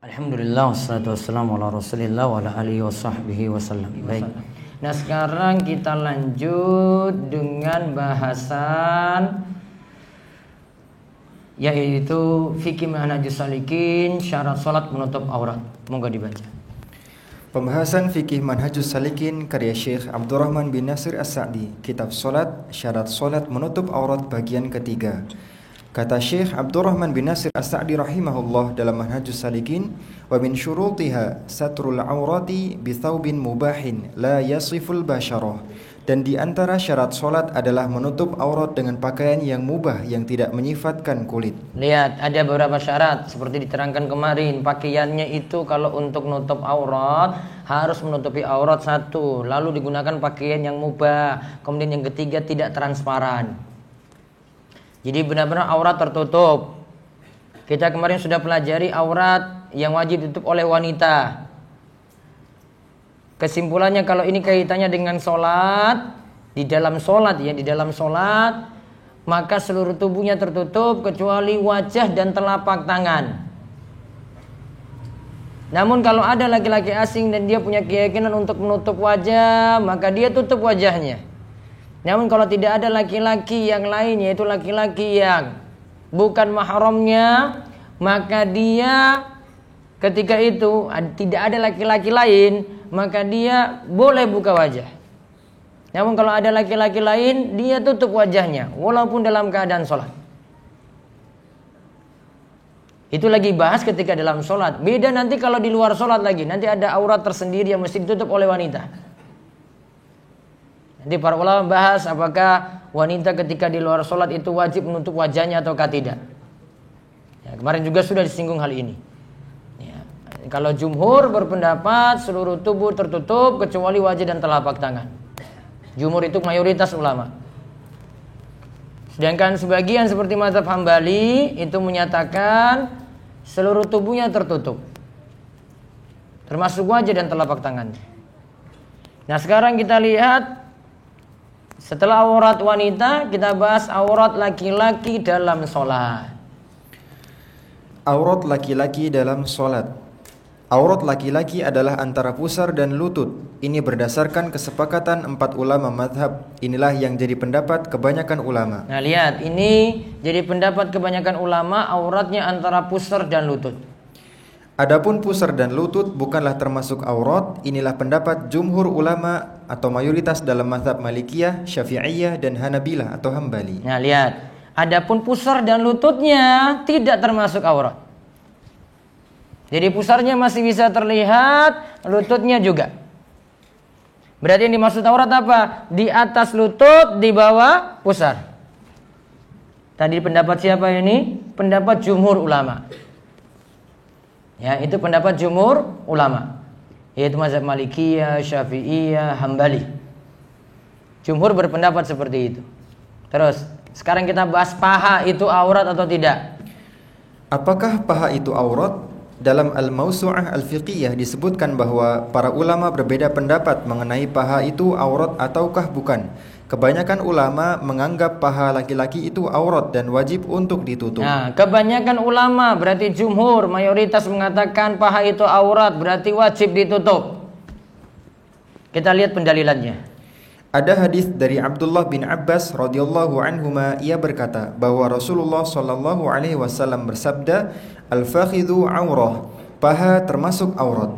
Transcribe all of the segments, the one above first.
Alhamdulillah wassalatu wassalamu ala Rasulillah wa ala alihi washabbihi wasallam. Baik. Nah, sekarang kita lanjut dengan bahasan yaitu fikih manhajus salikin, syarat salat menutup aurat. Monggo dibaca. Pembahasan fikih manhajus salikin karya Syekh Abdurrahman bin Nasir As-Sa'di, kitab salat, syarat salat menutup aurat bagian ketiga. Kata Syekh Abdurrahman bin Nasir As-Sa'di rahimahullah dalam Manhajus Salikin, wa min syurutiha satrul aurati bi thawbin mubahin la yasiful basyarah. Dan di antara syarat salat adalah menutup aurat dengan pakaian yang mubah yang tidak menyifatkan kulit. Lihat, ada beberapa syarat seperti diterangkan kemarin. Pakaiannya itu kalau untuk menutup aurat harus menutupi aurat satu, lalu digunakan pakaian yang mubah. Kemudian yang ketiga tidak transparan. Jadi benar-benar aurat tertutup. Kita kemarin sudah pelajari aurat yang wajib ditutup oleh wanita. Kesimpulannya kalau ini kaitannya dengan sholat, di dalam sholat, maka seluruh tubuhnya tertutup kecuali wajah dan telapak tangan. Namun kalau ada laki-laki asing dan dia punya keyakinan untuk menutup wajah, maka dia tutup wajahnya. Namun kalau tidak ada laki-laki yang lain, yaitu laki-laki yang bukan mahramnya, maka dia ketika itu tidak ada laki-laki lain, maka dia boleh buka wajah. Namun kalau ada laki-laki lain, dia tutup wajahnya walaupun dalam keadaan sholat. Itu lagi bahas ketika dalam sholat. Beda nanti kalau di luar sholat lagi, nanti ada aurat tersendiri yang mesti ditutup oleh wanita. Nanti para ulama bahas apakah wanita ketika di luar sholat itu wajib menutup wajahnya ataukah tidak. Ya, kemarin juga sudah disinggung hal ini. Ya, kalau jumhur berpendapat seluruh tubuh tertutup kecuali wajah dan telapak tangan. Jumhur itu mayoritas ulama. Sedangkan sebagian seperti mazhab Hambali itu menyatakan seluruh tubuhnya tertutup, termasuk wajah dan telapak tangannya. Nah, sekarang kita lihat setelah aurat wanita, kita bahas aurat laki-laki dalam sholat. Aurat laki-laki dalam sholat. Aurat laki-laki adalah antara pusar dan lutut. Ini berdasarkan kesepakatan 4 ulama madhab. Inilah yang jadi pendapat kebanyakan ulama. Nah, lihat, ini jadi pendapat kebanyakan ulama, auratnya antara pusar dan lutut. Adapun pusar dan lutut bukanlah termasuk aurat. Inilah pendapat jumhur ulama atau mayoritas dalam mazhab Malikiyah, Syafi'iyah dan Hanabilah atau Hambali. Nah, lihat, adapun pusar dan lututnya tidak termasuk aurat. Jadi pusarnya masih bisa terlihat, lututnya juga. Berarti yang dimaksud aurat apa? Di atas lutut, di bawah pusar. Tadi pendapat siapa ini? Pendapat jumhur ulama. Ya, itu pendapat jumhur ulama, yaitu mazhab Malikiyah, Syafi'iyah, Hambali. Jumhur berpendapat seperti itu. Terus, sekarang kita bahas paha itu aurat atau tidak. Apakah paha itu aurat? Dalam Al-Mawsu'ah Al-Fiqhiyah disebutkan bahwa para ulama berbeda pendapat mengenai paha itu aurat ataukah bukan. Kebanyakan ulama menganggap paha laki-laki itu aurat dan wajib untuk ditutup. Nah, kebanyakan ulama berarti jumhur, mayoritas mengatakan paha itu aurat, berarti wajib ditutup. Kita lihat pendalilannya. Ada hadis dari Abdullah bin Abbas radhiyallahu anhuma, ia berkata bahwa Rasulullah sallallahu alaihi wasallam bersabda, al-fakhidhu aurah, paha termasuk aurat.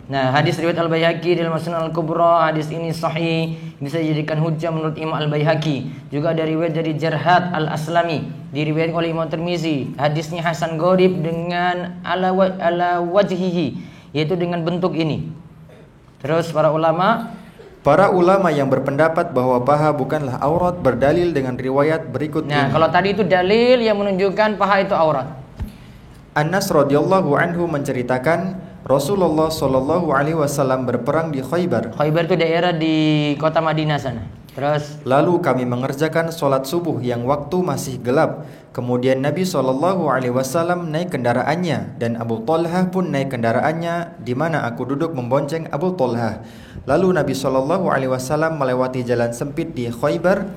Nah, hadis riwayat Al-Baihaqi dalam Sunan Al-Kubra, hadis ini sahih, bisa dijadikan hujjah menurut Imam Al-Baihaqi. Juga dari riwayat dari Jarhat Al-Aslami, diriwayatkan oleh Imam Tirmizi. Hadisnya hasan gharib dengan ala wajhihi, yaitu dengan bentuk ini. Terus para ulama yang berpendapat bahwa paha bukanlah aurat berdalil dengan riwayat berikut ini. Nah, kalau tadi itu dalil yang menunjukkan paha itu aurat. Anas radhiyallahu anhu menceritakan Rasulullah sallallahu alaihi wasallam berperang di Khaybar. Khaybar itu daerah di kota Madinah sana. Terus, lalu kami mengerjakan sholat subuh yang waktu masih gelap. Kemudian Nabi sallallahu alaihi wasallam naik kendaraannya dan Abu Talhah pun naik kendaraannya, di mana aku duduk membonceng Abu Talhah. Lalu Nabi sallallahu alaihi wasallam melewati jalan sempit di Khaybar.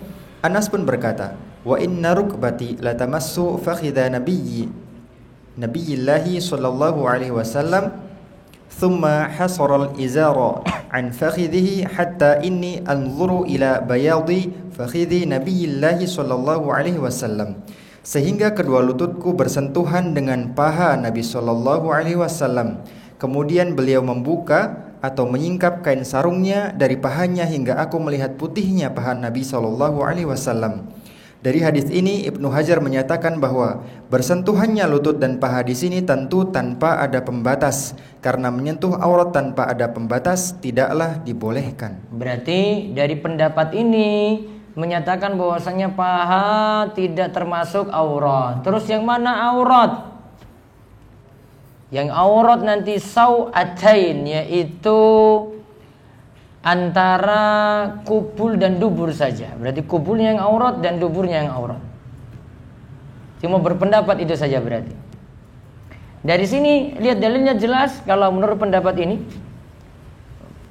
Anas pun berkata, "Wa inna rukbati latamassu fakhidha nabiyyi." Nabiyillahi sallallahu alaihi wasallam thumma hasara al-izara an fakhidhihi hatta inni anzuru ila bayadi fakhidhi Nabiyillahi sallallahu alaihi wasallam, sehingga kedua lututku bersentuhan dengan paha Nabi sallallahu alaihi wasallam. Kemudian beliau membuka atau menyingkap kain sarungnya dari pahanya hingga aku melihat putihnya paha Nabi sallallahu alaihi wasallam. Dari hadis ini Ibnu Hajar menyatakan bahwa bersentuhannya lutut dan paha di sini tentu tanpa ada pembatas, karena menyentuh aurat tanpa ada pembatas tidaklah dibolehkan. Berarti dari pendapat ini menyatakan bahwasanya paha tidak termasuk aurat. Terus yang mana aurat? Yang aurat nanti sau'atain, yaitu antara kubul dan dubur saja. Berarti kubulnya yang aurat dan duburnya yang aurat. Cuma berpendapat itu saja berarti. Dari sini lihat dalilnya jelas. Kalau menurut pendapat ini,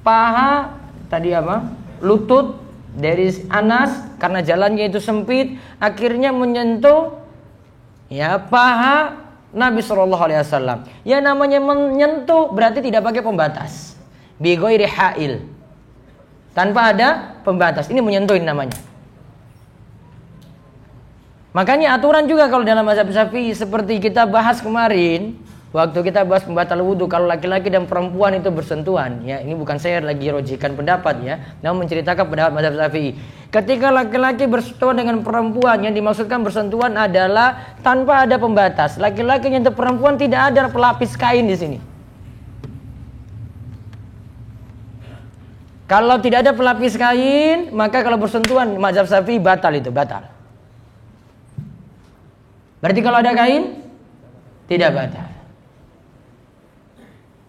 paha tadi apa? Lutut dari Anas karena jalannya itu sempit, akhirnya menyentuh ya paha Nabi Shallallahu Alaihi Wasallam. Ya namanya menyentuh berarti tidak pakai pembatas. Bi ghairi ha'il, tanpa ada pembatas. Ini menyentuhin namanya. Makanya aturan juga kalau dalam mazhab Syafi'i seperti kita bahas kemarin, waktu kita bahas pembatal wudhu, kalau laki-laki dan perempuan itu bersentuhan, ya ini bukan saya lagi rojikan pendapat ya, namun menceritakan pendapat mazhab Syafi'i. Ketika laki-laki bersentuhan dengan perempuan, yang dimaksudkan bersentuhan adalah tanpa ada pembatas. Laki-laki nyentuh perempuan tidak ada pelapis kain di sini. Kalau tidak ada pelapis kain, maka kalau bersentuhan mazhab Syafi'i batal itu, batal. Berarti kalau ada kain tidak batal.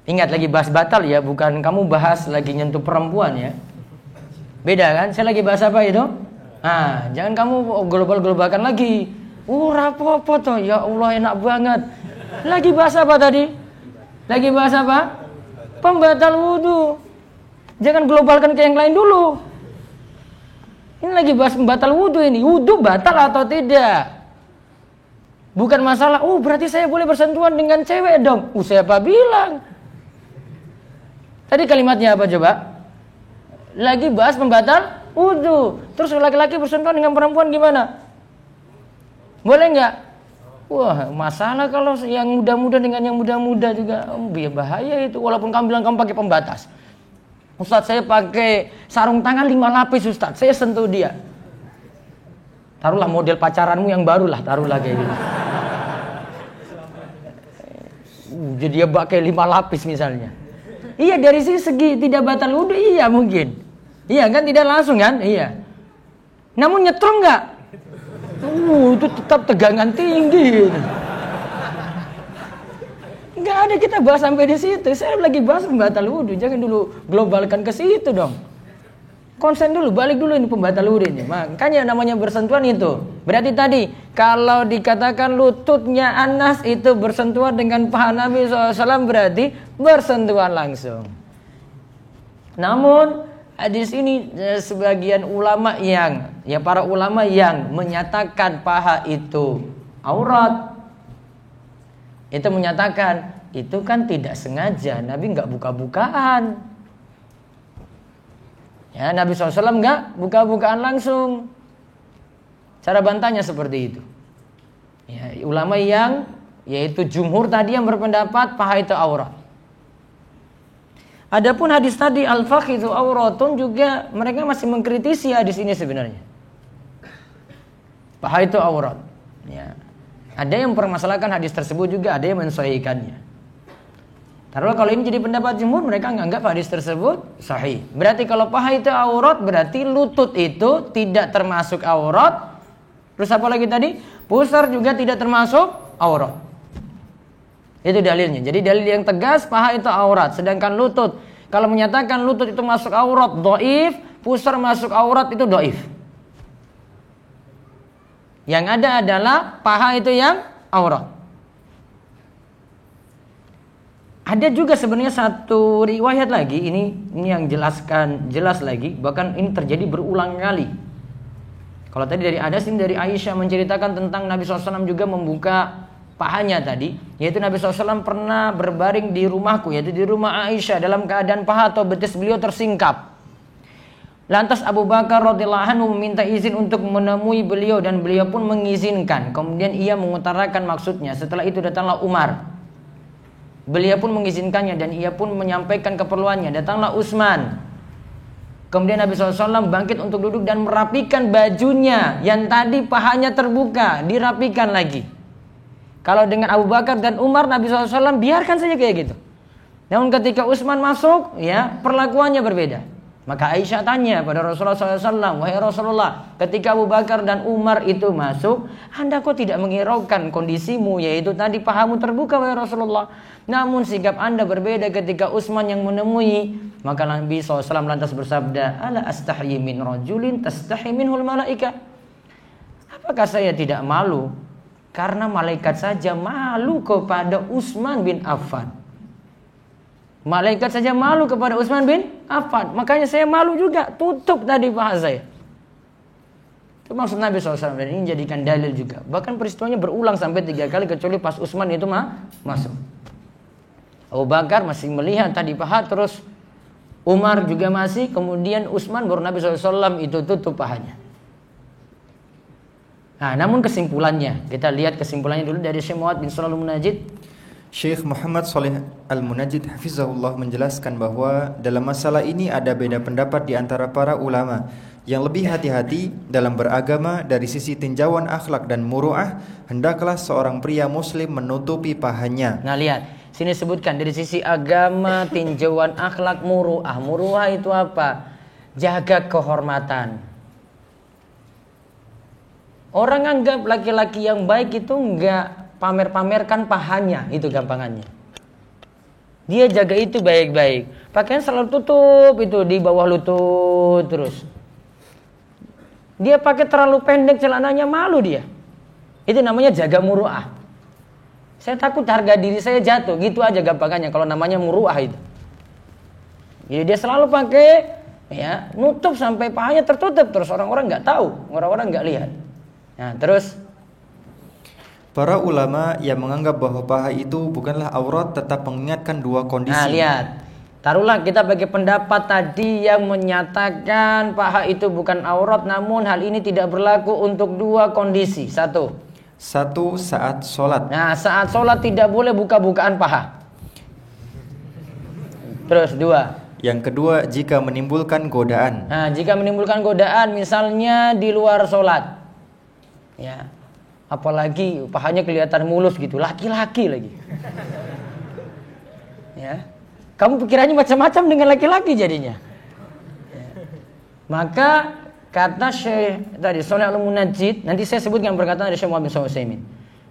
Ingat lagi bahas batal ya, bukan kamu bahas lagi nyentuh perempuan ya. Beda kan? Saya lagi bahas apa itu? Jangan kamu global-globalkan lagi. Rapopo toh, ya Allah enak banget. Lagi bahas apa tadi? Lagi bahas apa? Pembatal wudhu. Jangan globalkan ke yang lain dulu. Ini lagi bahas pembatal wudhu ini. Wudhu batal atau tidak? Bukan masalah, berarti saya boleh bersentuhan dengan cewek dong. Siapa bilang? Tadi kalimatnya apa coba? Lagi bahas pembatal wudhu. Terus laki-laki bersentuhan dengan perempuan gimana? Boleh nggak? Wah, masalah kalau yang muda-muda dengan yang muda-muda juga. Bahaya itu. Walaupun kamu bilang kamu pakai pembatas. Ustadz, saya pakai sarung tangan 5 lapis Ustadz. Saya sentuh dia. Taruhlah model pacaranmu yang baru lah. Taruhlah kayak gitu. Jadi dia pakai 5 lapis misalnya. Iya, dari segi tidak batal wudhu, iya mungkin. Iya kan, tidak langsung kan? Iya. Namun nyetrum nggak? Itu tetap tegangan tinggi. Nggak ada kita bahas sampai di situ. Saya lagi bahas pembatal wudhu. Jangan dulu globalkan ke situ dong. Konsen dulu, balik dulu ini pembatal wudhu ini. Makanya namanya bersentuhan itu. Berarti tadi kalau dikatakan lututnya Anas itu bersentuhan dengan paha Nabi SAW berarti bersentuhan langsung. Namun hadis ini sebagian ulama para ulama yang menyatakan paha itu aurat, itu menyatakan itu kan tidak sengaja, Nabi nggak buka-bukaan. Ya, Nabi SAW nggak buka-bukaan langsung. Cara bantahnya seperti itu. Ya, ulama yang yaitu jumhur tadi yang berpendapat paha itu aurat. Adapun hadis tadi al-fakhidhu auratun juga mereka masih mengkritisi hadis ini sebenarnya. Paha itu aurat. Ya. Ada yang mempermasalahkan hadis tersebut juga, ada yang mensahihkannya. Taruhlah kalau ini jadi pendapat jumhur, mereka menganggap hadis tersebut sahih. Berarti kalau paha itu aurat, berarti lutut itu tidak termasuk aurat. Terus apa lagi tadi? Pusar juga tidak termasuk aurat. Itu dalilnya. Jadi dalil yang tegas paha itu aurat. Sedangkan lutut, kalau menyatakan lutut itu masuk aurat, dhaif. Pusar masuk aurat itu dhaif. Yang ada adalah paha itu yang aurat. Ada juga sebenarnya satu riwayat lagi, ini yang jelas lagi, bahkan ini terjadi berulang kali. Kalau tadi dari Anas, ini dari Aisyah menceritakan tentang Nabi SAW juga membuka pahanya tadi, yaitu Nabi SAW pernah berbaring di rumahku, yaitu di rumah Aisyah, dalam keadaan paha atau betis beliau tersingkap. Lantas Abu Bakar radhiyallahu anhu meminta izin untuk menemui beliau dan beliau pun mengizinkan. Kemudian ia mengutarakan maksudnya. Setelah itu datanglah Umar. Beliau pun mengizinkannya dan ia pun menyampaikan keperluannya. Datanglah Utsman. Kemudian Nabi SAW bangkit untuk duduk dan merapikan bajunya yang tadi pahanya terbuka, dirapikan lagi. Kalau dengan Abu Bakar dan Umar, Nabi SAW biarkan saja kayak gitu. Namun ketika Utsman masuk, ya perlakuannya berbeda. Maka Aisyah tanya pada Rasulullah SAW, wahai Rasulullah, ketika Abu Bakar dan Umar itu masuk, Anda kok tidak menghiraukan kondisimu, yaitu tadi pahamu terbuka, wahai Rasulullah. Namun sikap Anda berbeda ketika Utsman yang menemui. Maka Nabi SAW lantas bersabda, ala astahyi min rajulin tastahi minhul malaika. Apakah saya tidak malu? Karena malaikat saja malu kepada Utsman bin Affan. Malaikat saja malu kepada Utsman bin Affan. Makanya saya malu juga. Tutup tadi paha saya. Itu maksud Nabi SAW. Dan ini jadikan dalil juga. Bahkan peristiwanya berulang sampai 3 kali. Kecuali pas Utsman itu masuk. Abu Bakar masih melihat tadi paha. Terus Umar juga masih. Kemudian Utsman baru Nabi SAW itu tutup pahanya. Nah, namun kesimpulannya. Kita lihat kesimpulannya dulu dari Syekh Muhammad bin Shalih Al-Munajjid. Syekh Muhammad Shalih Al-Munajjid hafizahullah menjelaskan bahwa dalam masalah ini ada beda pendapat di antara para ulama yang lebih hati-hati dalam beragama. Dari sisi tinjauan akhlak dan muru'ah, hendaklah seorang pria muslim menutupi pahanya. Nah lihat, sini sebutkan dari sisi agama, tinjauan akhlak, muru'ah. Muru'ah itu apa? Jaga kehormatan. Orang anggap laki-laki yang baik itu enggak pamer-pamerkan pahanya, itu gampangannya. Dia jaga itu baik-baik. Pakaian selalu tutup itu di bawah lutut terus. Dia pakai terlalu pendek celananya, malu dia. Itu namanya jaga muru'ah. Saya takut harga diri saya jatuh, gitu aja gampangannya kalau namanya muru'ah itu. Jadi dia selalu pakai ya, nutup sampai pahanya tertutup terus, orang-orang nggak tahu, orang-orang nggak lihat. Nah, terus para ulama yang menganggap bahwa paha itu bukanlah aurat tetap mengingatkan dua kondisi. Nah lihat, taruhlah kita bagi pendapat tadi yang menyatakan paha itu bukan aurat, namun hal ini tidak berlaku untuk dua kondisi. Satu, saat sholat. Nah saat sholat tidak boleh buka-bukaan paha. Terus dua, yang kedua jika menimbulkan godaan. Nah jika menimbulkan godaan, misalnya di luar sholat, ya. Apalagi pahanya kelihatan mulus gitu, laki-laki lagi. Ya. Kamu pikirannya macam-macam dengan laki-laki jadinya. Ya. Maka kata Syekh tadi Shalih Al-Munajjid, nanti saya sebutkan perkataan dari Syekh Muhammad bin Shalih Al-Utsaimin.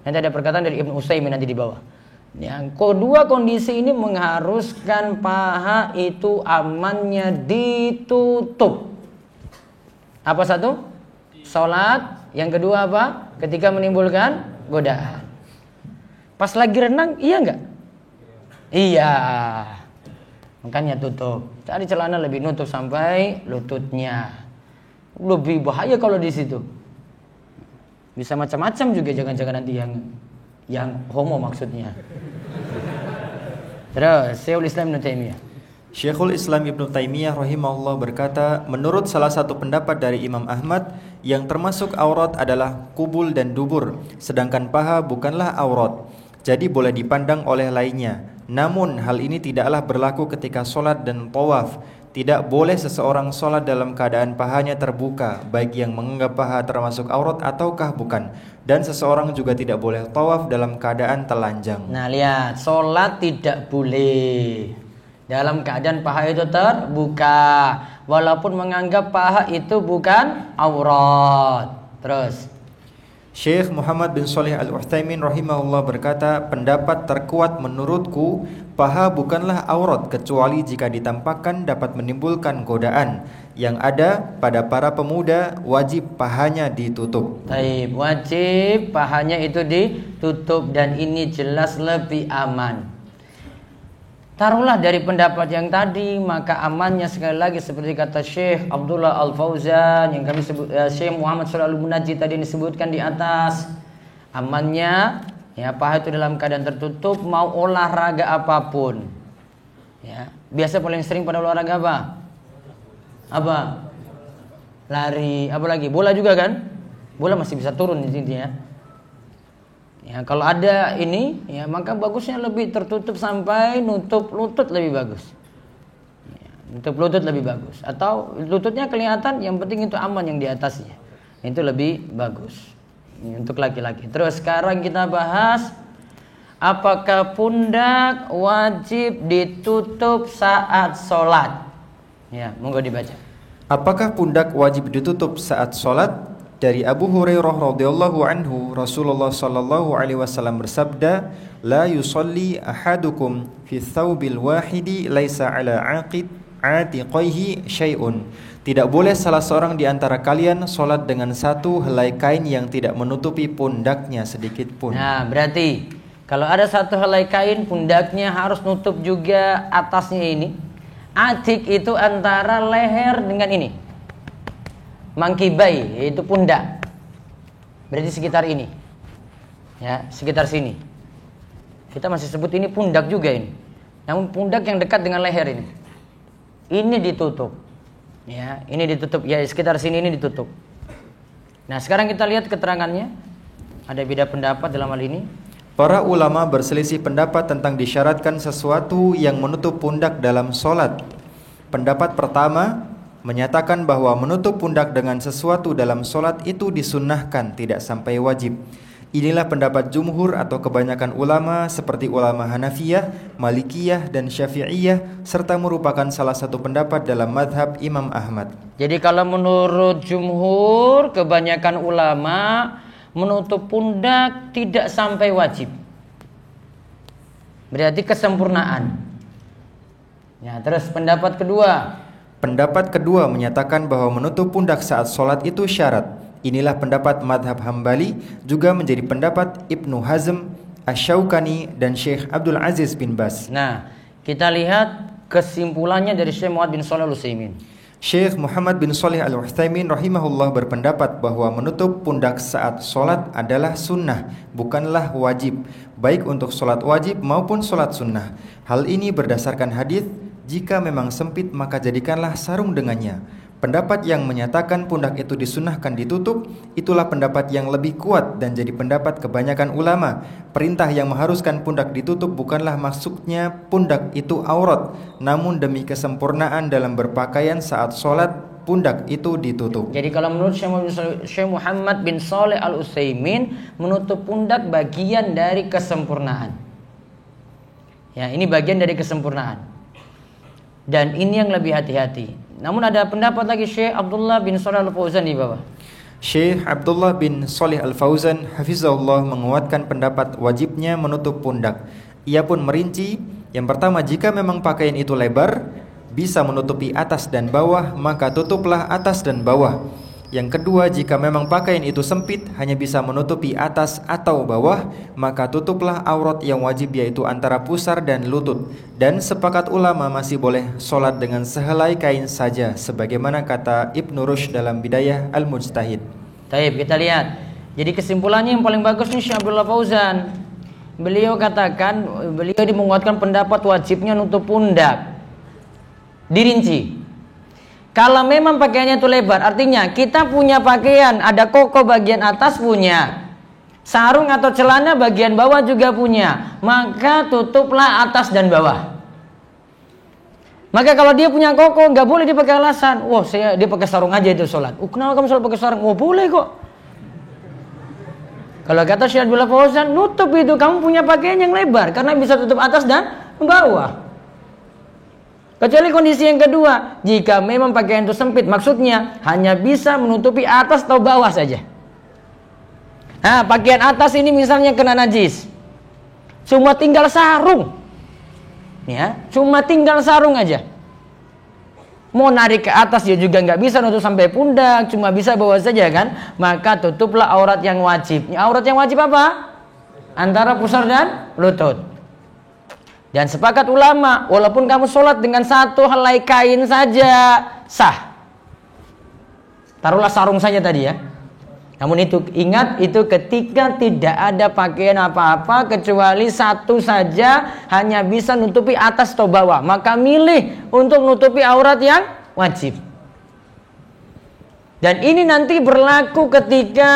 Nanti ada perkataan dari Ibnu Utsaimin nanti di bawah. Yang kedua kondisi ini mengharuskan paha itu amannya ditutup. Apa satu? Salat. Yang kedua apa? Ketika menimbulkan godaan. Pas lagi renang, iya enggak? Iya. Makanya tutup. Cari celana lebih nutup sampai lututnya. Lebih bahaya kalau di situ. Bisa macam-macam juga, jangan-jangan nanti yang homo maksudnya. Terus, Syekhul Islam Ibnu Taimiyah. Syekhul Islam Ibnu Taimiyah rahimahullah berkata, menurut salah satu pendapat dari Imam Ahmad, yang termasuk aurat adalah kubul dan dubur, sedangkan paha bukanlah aurat, jadi boleh dipandang oleh lainnya. Namun hal ini tidaklah berlaku ketika sholat dan tawaf. Tidak boleh seseorang sholat dalam keadaan pahanya terbuka, baik yang menganggap paha termasuk aurat ataukah bukan. Dan seseorang juga tidak boleh tawaf dalam keadaan telanjang. Nah lihat, sholat tidak boleh dalam keadaan paha itu terbuka, walaupun menganggap paha itu bukan aurat. Terus Syekh Muhammad bin Shalih Al-Utsaimin rahimahullah berkata, pendapat terkuat menurutku, paha bukanlah aurat kecuali jika ditampakkan dapat menimbulkan godaan. Yang ada pada para pemuda wajib pahanya ditutup. Baik, wajib pahanya itu ditutup dan ini jelas lebih aman. Taruhlah dari pendapat yang tadi, maka amannya sekali lagi seperti kata Syekh Abdullah Al-Fauzan yang kami sebut, Syekh Muhammad Shalih Al-Munajjid tadi disebutkan di atas. Amannya Ya, paha itu dalam keadaan tertutup, mau olahraga apapun. Ya, biasa paling sering pada olahraga apa? Apa? Lari, apa lagi? Bola juga kan? Bola masih bisa turun di sini ya. Ya, kalau ada ini, ya maka bagusnya lebih tertutup sampai nutup lutut lebih bagus. Ya, nutup lutut lebih bagus. Atau lututnya kelihatan, yang penting itu aman yang di atasnya. Itu lebih bagus. Ini untuk laki-laki. Terus sekarang kita bahas, apakah pundak wajib ditutup saat sholat? Ya, monggo dibaca. Apakah pundak wajib ditutup saat sholat? Dari Abu Hurairah radhiyallahu anhu, Rasulullah sallallahu alaihi wasallam bersabda, "La yusalli ahadukum fi thawbil wahidi laisa ala atiqaihi syai'un." Tidak boleh salah seorang di antara kalian sholat dengan satu helai kain yang tidak menutupi pundaknya sedikit pun. Nah, berarti kalau ada satu helai kain, pundaknya harus nutup juga atasnya ini. Atik itu antara leher dengan ini, mangkibai, yaitu pundak. Berarti sekitar ini. Ya, sekitar sini. Kita masih sebut ini pundak juga ini. Namun pundak yang dekat dengan leher ini. Ini ditutup. Ya, ini ditutup. Ya, sekitar sini ini ditutup. Nah, sekarang kita lihat keterangannya. Ada beda pendapat dalam hal ini. Para ulama berselisih pendapat tentang disyaratkan sesuatu yang menutup pundak dalam sholat. Pendapat pertama menyatakan bahwa menutup pundak dengan sesuatu dalam sholat itu disunnahkan, tidak sampai wajib. Inilah pendapat jumhur atau kebanyakan ulama seperti ulama Hanafiyah, Malikiyah, dan Syafi'iyah, serta merupakan salah satu pendapat dalam madhab Imam Ahmad. Jadi kalau menurut jumhur, kebanyakan ulama, menutup pundak tidak sampai wajib. Berarti kesempurnaan. Ya, terus pendapat kedua. Pendapat kedua menyatakan bahwa menutup pundak saat sholat itu syarat. Inilah pendapat madhab Hambali, juga menjadi pendapat Ibnu Hazm, Asy-Syaukani, dan Syekh Abdul Aziz bin Baz. Nah, kita lihat kesimpulannya dari Syekh Muhammad bin Shalih Al-Utsaimin. Syekh Muhammad bin Shalih Al-Utsaimin rahimahullah berpendapat bahwa menutup pundak saat sholat adalah sunnah, bukanlah wajib, baik untuk sholat wajib maupun sholat sunnah. Hal ini berdasarkan hadis, jika memang sempit maka jadikanlah sarung dengannya. Pendapat yang menyatakan pundak itu disunnahkan ditutup, itulah pendapat yang lebih kuat dan jadi pendapat kebanyakan ulama. Perintah yang mengharuskan pundak ditutup bukanlah maksudnya pundak itu aurat, namun demi kesempurnaan dalam berpakaian saat sholat, pundak itu ditutup. Jadi kalau menurut Syekh Muhammad bin Shalih Al-Utsaimin, menutup pundak bagian dari kesempurnaan. Ya, ini bagian dari kesempurnaan. Dan ini yang lebih hati-hati. Namun ada pendapat lagi Syekh Abdullah bin Shalih Al-Fauzan di bawah. Syekh Abdullah bin Shalih Al-Fauzan hafizahullah menguatkan pendapat wajibnya menutup pundak. Ia pun merinci, yang pertama, jika memang pakaian itu lebar, bisa menutupi atas dan bawah, maka tutuplah atas dan bawah. Yang kedua, jika memang pakaian itu sempit, hanya bisa menutupi atas atau bawah, maka tutuplah aurat yang wajib, yaitu antara pusar dan lutut. Dan sepakat ulama masih boleh sholat dengan sehelai kain saja, sebagaimana kata Ibnu Rushd dalam Bidayah Al-Mujtahid. Baik, kita lihat. Jadi kesimpulannya yang paling bagus nih Syekh Abdullah Fauzan. Beliau katakan, beliau menguatkan pendapat wajibnya nutup pundak. Dirinci. Kalau memang pakaiannya itu lebar, artinya kita punya pakaian, ada koko bagian atas punya, sarung atau celana bagian bawah juga punya, maka tutuplah atas dan bawah. Maka kalau dia punya koko, nggak boleh dia pakai alasan, wah dia pakai sarung aja itu sholat. Kenapa kamu sholat pakai sarung? Oh boleh kok. Kalau kata Syekh Abdullah Fauzan, nutup itu kamu punya pakaian yang lebar, karena bisa tutup atas dan bawah. Kecuali kondisi yang kedua, jika memang pakaian itu sempit, maksudnya hanya bisa menutupi atas atau bawah saja. Nah, pakaian atas ini misalnya kena najis, cuma tinggal sarung, ya, cuma tinggal sarung aja. Mau narik ke atas dia juga nggak bisa nutup sampai pundak, cuma bisa bawah saja kan? Maka tutuplah aurat yang wajib. Aurat yang wajib apa? Antara pusar dan lutut. Dan sepakat ulama, walaupun kamu sholat dengan satu helai kain saja sah. Taruhlah sarung saja tadi ya. Namun itu ingat, itu ketika tidak ada pakaian apa-apa kecuali satu saja hanya bisa nutupi atas atau bawah, maka milih untuk nutupi aurat yang wajib. Dan ini nanti berlaku ketika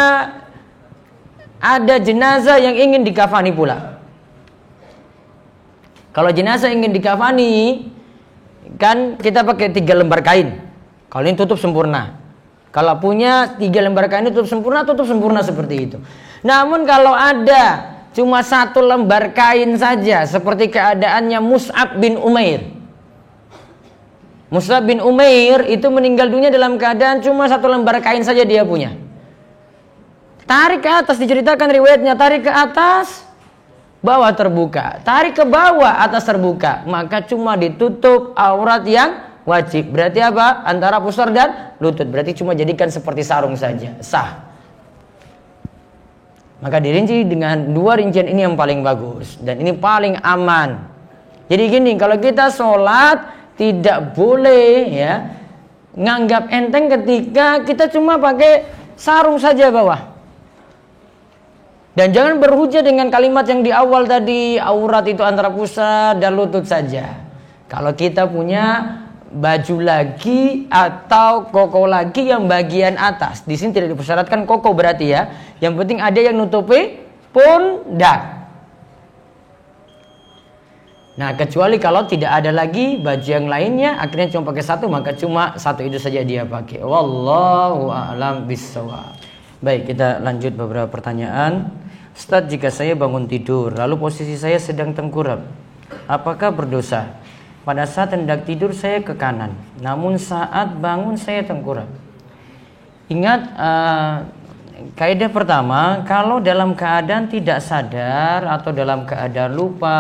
ada jenazah yang ingin dikafani pula. Kalau jenazah ingin dikafani, kan kita pakai 3 lembar kain. Kalau ini tutup sempurna. Kalau punya 3 lembar kain tutup sempurna seperti itu. Namun kalau ada cuma 1 lembar kain saja, seperti keadaannya Mus'ab bin Umair. Mus'ab bin Umair itu meninggal dunia dalam keadaan cuma 1 lembar kain saja dia punya. Tarik ke atas, diceritakan riwayatnya, tarik ke atas, bawah terbuka. Tarik ke bawah, atas terbuka. Maka cuma ditutup aurat yang wajib. Berarti apa? Antara pusar dan lutut. Berarti cuma jadikan seperti sarung saja. Sah. Maka dirinci dengan 2 rincian ini yang paling bagus. Dan ini paling aman. Jadi gini, kalau kita sholat tidak boleh ya nganggap enteng ketika kita cuma pakai sarung saja bawah. Dan jangan berhujah dengan kalimat yang di awal tadi, aurat itu antara pusar dan lutut saja. Kalau kita punya baju lagi atau koko lagi yang bagian atas, di sini tidak dipersyaratkan koko berarti ya. Yang penting ada yang nutupi pundak. Nah, kecuali kalau tidak ada lagi baju yang lainnya, akhirnya cuma pakai 1, maka cuma 1 itu saja dia pakai. Wallahu a'lam bishawab. Baik, kita lanjut beberapa pertanyaan. Ustaz, jika saya bangun tidur lalu posisi saya sedang tengkurap, apakah berdosa? Pada saat hendak tidur saya ke kanan, namun saat bangun saya tengkurap. Ingat, kaidah pertama, kalau dalam keadaan tidak sadar atau dalam keadaan lupa,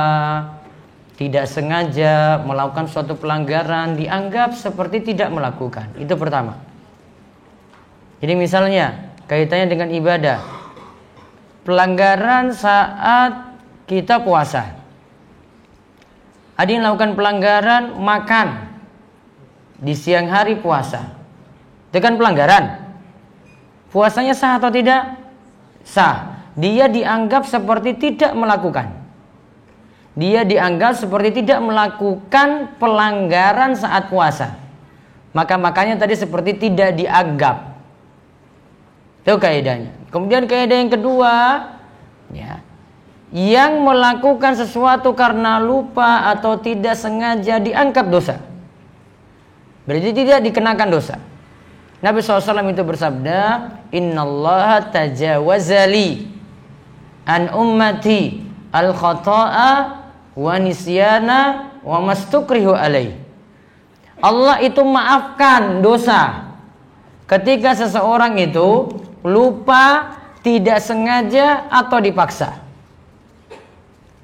tidak sengaja melakukan suatu pelanggaran, dianggap seperti tidak melakukan. Itu pertama. Jadi misalnya kaitannya dengan ibadah, pelanggaran saat kita puasa. Ada yang melakukan pelanggaran makan di siang hari puasa. Itu kan pelanggaran. Puasanya sah atau tidak? Sah. Dia dianggap seperti tidak melakukan. Dia dianggap seperti tidak melakukan pelanggaran saat puasa. Makanya tadi seperti tidak dianggap. Itu kaidahnya. Kemudian kaidah yang kedua, ya, yang melakukan sesuatu karena lupa atau tidak sengaja dianggap dosa. Berarti tidak dikenakan dosa. Nabi SAW itu bersabda, Innallaha tajawazali an ummati al-khata'a wa nisyana wa mastukrihu alaih. Allah itu maafkan dosa ketika seseorang itu lupa, tidak sengaja atau dipaksa.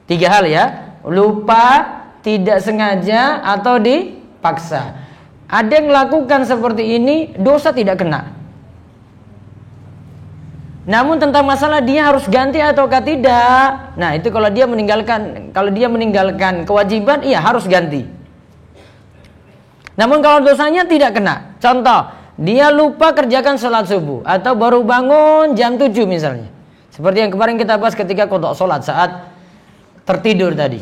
3 hal ya, lupa, tidak sengaja atau dipaksa. Ada yang melakukan seperti ini, dosa tidak kena. Namun tentang masalah dia harus ganti ataukah tidak, nah itu kalau dia meninggalkan kewajiban, iya harus ganti. Namun kalau dosanya tidak kena, contoh, dia lupa kerjakan sholat subuh atau baru bangun jam 7 misalnya. Seperti yang kemarin kita bahas ketika qada sholat saat tertidur tadi.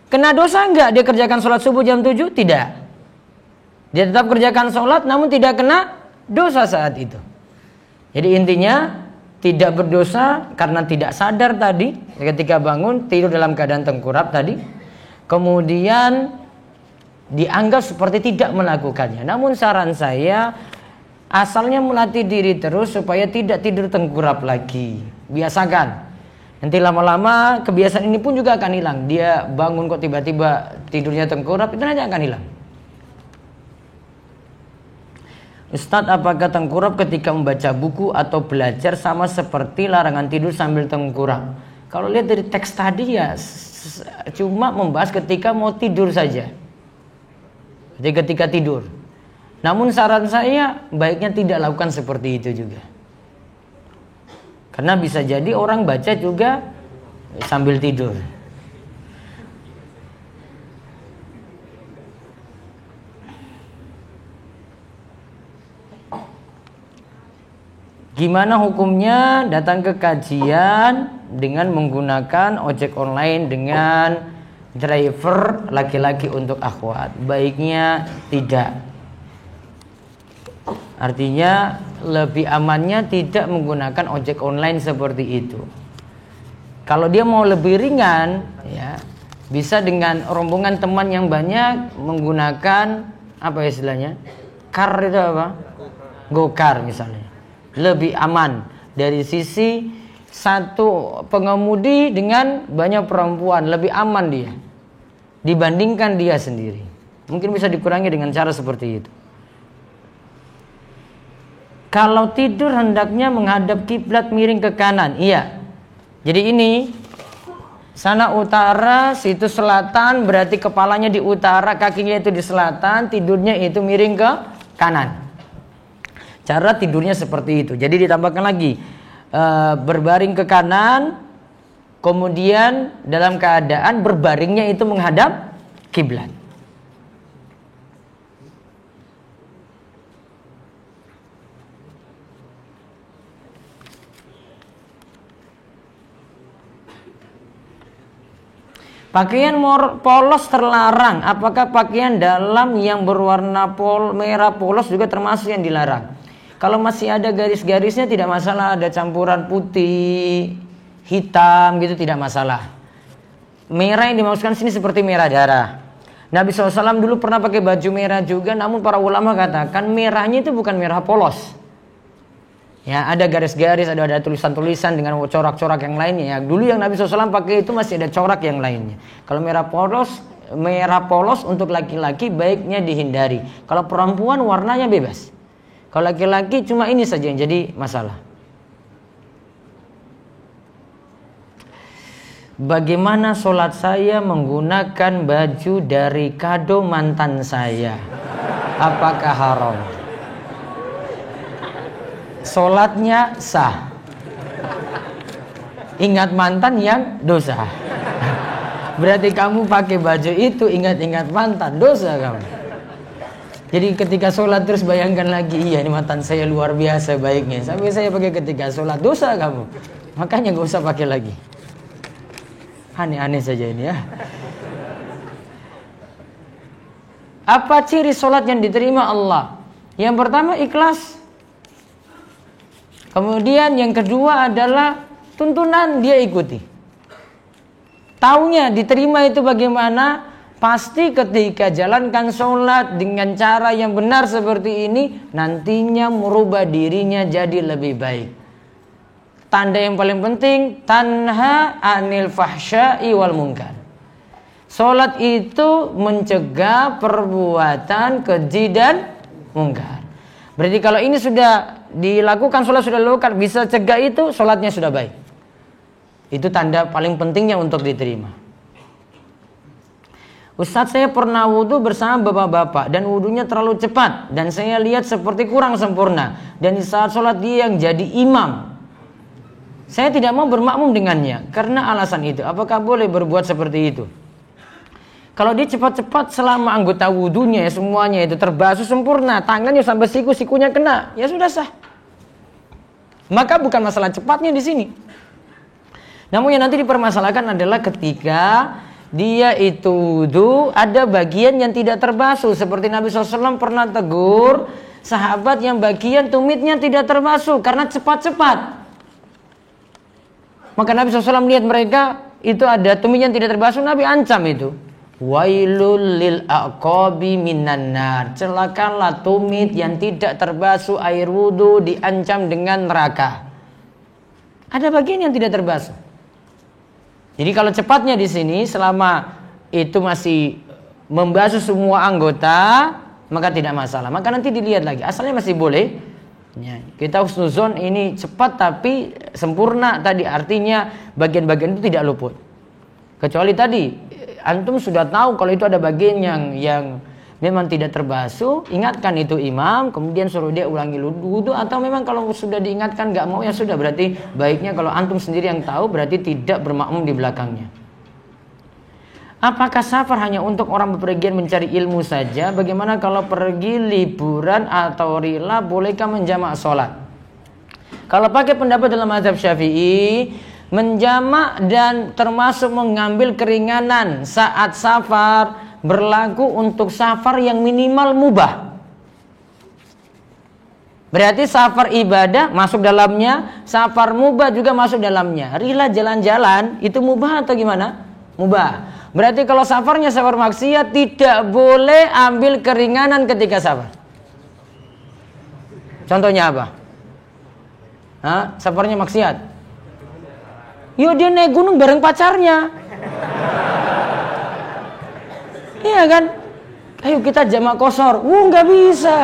Kena dosa enggak dia kerjakan sholat subuh jam 7? Tidak. Dia tetap kerjakan sholat namun tidak kena dosa saat itu. Jadi intinya tidak berdosa karena tidak sadar tadi ketika bangun tidur dalam keadaan tengkurap tadi. Kemudian dianggap seperti tidak melakukannya. Namun saran saya asalnya melatih diri terus supaya tidak tidur tengkurap lagi. Biasakan. Nanti lama-lama kebiasaan ini pun juga akan hilang. Dia bangun kok tiba-tiba tidurnya tengkurap, itu nanti akan hilang. Ustadz, apakah tengkurap ketika membaca buku atau belajar sama seperti larangan tidur sambil tengkurap? Kalau lihat dari teks tadi ya cuma membahas ketika mau tidur saja. Jadi ketika tidur. Namun saran saya baiknya tidak lakukan seperti itu juga. Karena bisa jadi orang baca juga sambil tidur. Gimana hukumnya datang ke kajian dengan menggunakan ojek online dengan driver laki-laki untuk akhwat? Baiknya tidak. Artinya lebih amannya tidak menggunakan ojek online seperti itu. Kalau dia mau lebih ringan, ya bisa dengan rombongan teman yang banyak menggunakan apa istilahnya? Car itu apa? Go-car misalnya. Lebih aman dari sisi satu pengemudi dengan banyak perempuan, lebih aman dia dibandingkan dia sendiri. Mungkin bisa dikurangi dengan cara seperti itu. Kalau tidur hendaknya menghadap kiblat miring ke kanan. Iya. Jadi ini sana utara, situ selatan, berarti kepalanya di utara, kakinya itu di selatan, tidurnya itu miring ke kanan. Cara tidurnya seperti itu. Jadi ditambahkan lagi berbaring ke kanan, kemudian dalam keadaan berbaringnya itu menghadap kiblat. Pakaian polos terlarang. Apakah pakaian dalam yang berwarna merah polos juga termasuk yang dilarang? Kalau masih ada garis-garisnya tidak masalah, ada campuran putih, hitam gitu tidak masalah. Merah yang dimaksudkan sini seperti merah darah. Nabi SAW dulu pernah pakai baju merah juga, namun para ulama katakan merahnya itu bukan merah polos. Ya, ada garis-garis, ada tulisan-tulisan dengan corak-corak yang lainnya. Ya, dulu yang Nabi SAW pakai itu masih ada corak yang lainnya. Kalau merah polos untuk laki-laki baiknya dihindari. Kalau perempuan warnanya bebas. Kalau laki-laki cuma ini saja yang jadi masalah. Bagaimana sholat saya menggunakan baju dari kado mantan saya? Apakah haram? Sholatnya sah. Ingat mantan yang dosa. Berarti kamu pakai baju itu ingat-ingat mantan, dosa kamu. Jadi ketika sholat terus bayangkan lagi, iya ini mantan saya luar biasa baiknya, sampai saya pakai ketika sholat, dosa kamu. Makanya gak usah pakai lagi. Aneh-aneh saja ini ya. Apa ciri sholat yang diterima Allah? Yang pertama ikhlas. Kemudian yang kedua adalah tuntunan dia ikuti. Taunya diterima itu bagaimana? Pasti ketika jalankan sholat dengan cara yang benar seperti ini, nantinya merubah dirinya jadi lebih baik. Tanda yang paling penting, tanha anil fahsya'i wal munkar. Sholat itu mencegah perbuatan keji dan munkar. Berarti kalau ini sudah dilakukan, sholat sudah dilakukan, bisa cegah itu, sholatnya sudah baik. Itu tanda paling pentingnya untuk diterima. Ustadz, saya pernah wudhu bersama bapak-bapak dan wudhunya terlalu cepat dan saya lihat seperti kurang sempurna, dan di saat sholat dia yang jadi imam. Saya tidak mau bermakmum dengannya karena alasan itu. Apakah boleh berbuat seperti itu? Kalau dia cepat-cepat selama anggota wudhunya ya semuanya itu terbasuh sempurna, tangannya sampai siku-sikunya kena, ya sudah sah. Maka bukan masalah cepatnya di sini. Namun yang nanti dipermasalahkan adalah ketika dia itu wudu ada bagian yang tidak terbasuh, seperti Nabi SAW pernah tegur sahabat yang bagian tumitnya tidak terbasuh karena cepat-cepat. Maka Nabi SAW melihat mereka itu ada tumitnya yang tidak terbasuh, Nabi ancam itu. Wailul lil aqabi minan nar. Celakalah tumit yang tidak terbasuh air wudu, diancam dengan neraka. Ada bagian yang tidak terbasuh. Jadi kalau cepatnya di sini selama itu masih membasuh semua anggota, maka tidak masalah. Maka nanti dilihat lagi, asalnya masih boleh. Ya, kita husnuzon ini cepat tapi sempurna tadi, artinya bagian-bagian itu tidak luput. Kecuali tadi antum sudah tahu kalau itu ada bagian yang memang tidak terbasuh, ingatkan itu imam, kemudian suruh dia ulangi wudu, atau memang kalau sudah diingatkan nggak mau ya sudah, berarti baiknya kalau antum sendiri yang tahu berarti tidak bermakmum di belakangnya. Apakah safar hanya untuk orang bepergian mencari ilmu saja? Bagaimana kalau pergi liburan atau rila, bolehkah menjamak sholat? Kalau pakai pendapat dalam mazhab Syafi'i, menjamak dan termasuk mengambil keringanan saat safar berlaku untuk safar yang minimal mubah. Berarti safar ibadah masuk dalamnya, safar mubah juga masuk dalamnya. Rila jalan-jalan itu mubah atau gimana? Mubah. Berarti kalau safarnya safar maksiat, tidak boleh ambil keringanan ketika safar. Contohnya apa? Safarnya maksiat. Yo, dia naik gunung bareng pacarnya. Iya kan? Ayo kita jamak qashar. Nggak bisa.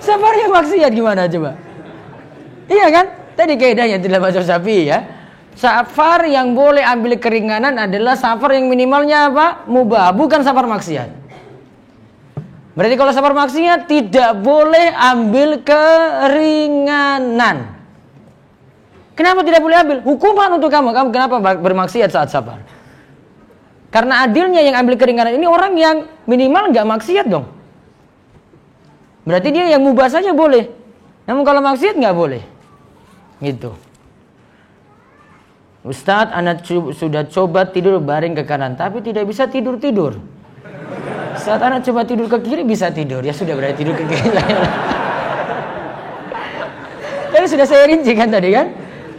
Safarnya maksiat gimana coba? Iya kan? Tadi kaidahnya dalam mazhab Syafi'i ya. Safar yang boleh ambil keringanan adalah safar yang minimalnya apa? Mubah, bukan safar maksiat. Berarti kalau safar maksiat tidak boleh ambil keringanan. Kenapa tidak boleh ambil? Hukuman untuk kamu. Kamu kenapa bermaksiat saat safar? Karena adilnya yang ambil keringanan ini orang yang minimal nggak maksiat dong. Berarti dia yang mubah saja boleh. Namun kalau maksiat nggak boleh. Gitu. Ustadz, anak sudah coba tidur baring ke kanan, tapi tidak bisa tidur-tidur. Saat anak coba tidur ke kiri bisa tidur. Ya sudah, berarti tidur ke kiri. Tapi sudah saya rinci kan tadi kan.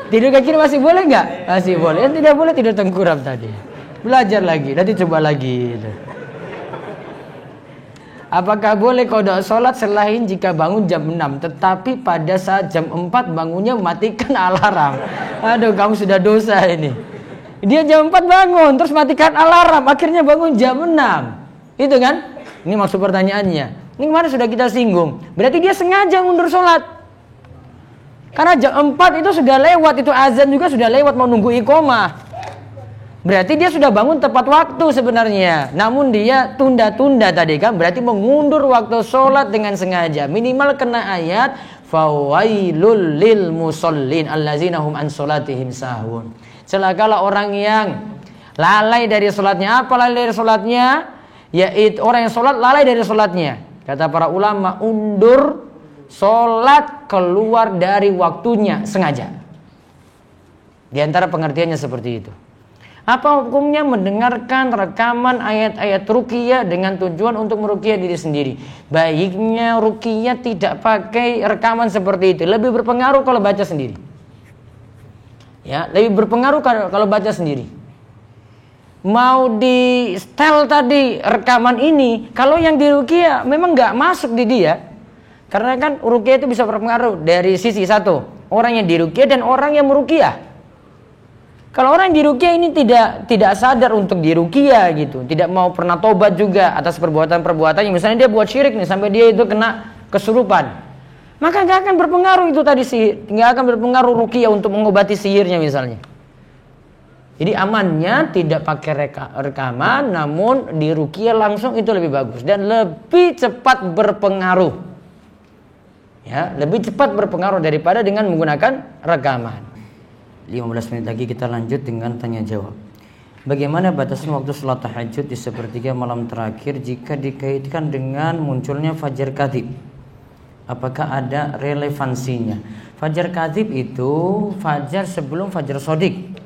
Tidur ke kiri masih boleh nggak? Masih boleh. Yang tidak boleh tidur tengkurap tadi. Belajar lagi, nanti coba lagi. Apakah boleh qada sholat selain jika bangun jam 6, tetapi pada saat jam 4 bangunnya matikan alarm? Aduh, kamu sudah dosa ini. Dia jam 4 bangun, terus matikan alarm, akhirnya bangun jam 6. Itu kan? Ini maksud pertanyaannya. Ini kemarin sudah kita singgung. Berarti dia sengaja mundur sholat. Karena jam 4 itu sudah lewat, itu azan juga sudah lewat, mau nunggu iqomah. Berarti dia sudah bangun tepat waktu sebenarnya. Namun dia tunda-tunda tadi kan. Berarti mengundur waktu sholat dengan sengaja. Minimal kena ayat fawailul lil musallin allazina hum an sholatihim sahun. Celakalah orang yang lalai dari sholatnya. Apa lalai dari sholatnya? Yaitu orang yang sholat lalai dari sholatnya. Kata para ulama, undur sholat keluar dari waktunya sengaja. Di antara pengertiannya seperti itu. Apa hukumnya mendengarkan rekaman ayat-ayat ruqyah dengan tujuan untuk meruqyah diri sendiri? Baiknya ruqyah tidak pakai rekaman seperti itu. Lebih berpengaruh kalau baca sendiri. Ya, lebih berpengaruh kalau baca sendiri. Mau di setel tadi rekaman ini, kalau yang di ruqyah memang nggak masuk di dia. Karena kan ruqyah itu bisa berpengaruh dari sisi satu, orang yang di ruqyah dan orang yang meruqyah. Kalau orang di ruqyah ini tidak sadar untuk di ruqyah gitu, tidak mau pernah tobat juga atas perbuatan-perbuatannya. Misalnya dia buat syirik nih sampai dia itu kena kesurupan, maka nggak akan berpengaruh itu tadi sihir, nggak akan berpengaruh ruqyah untuk mengobati sihirnya misalnya. Jadi amannya tidak pakai rekaman, namun di ruqyah langsung itu lebih bagus dan lebih cepat berpengaruh. Ya, lebih cepat berpengaruh daripada dengan menggunakan rekaman. 15 menit lagi kita lanjut dengan tanya jawab. Bagaimana batasan waktu salat tahajud di sepertiga malam terakhir jika dikaitkan dengan munculnya fajar kadzib? Apakah ada relevansinya? Fajar kadzib itu fajar sebelum fajar shadiq.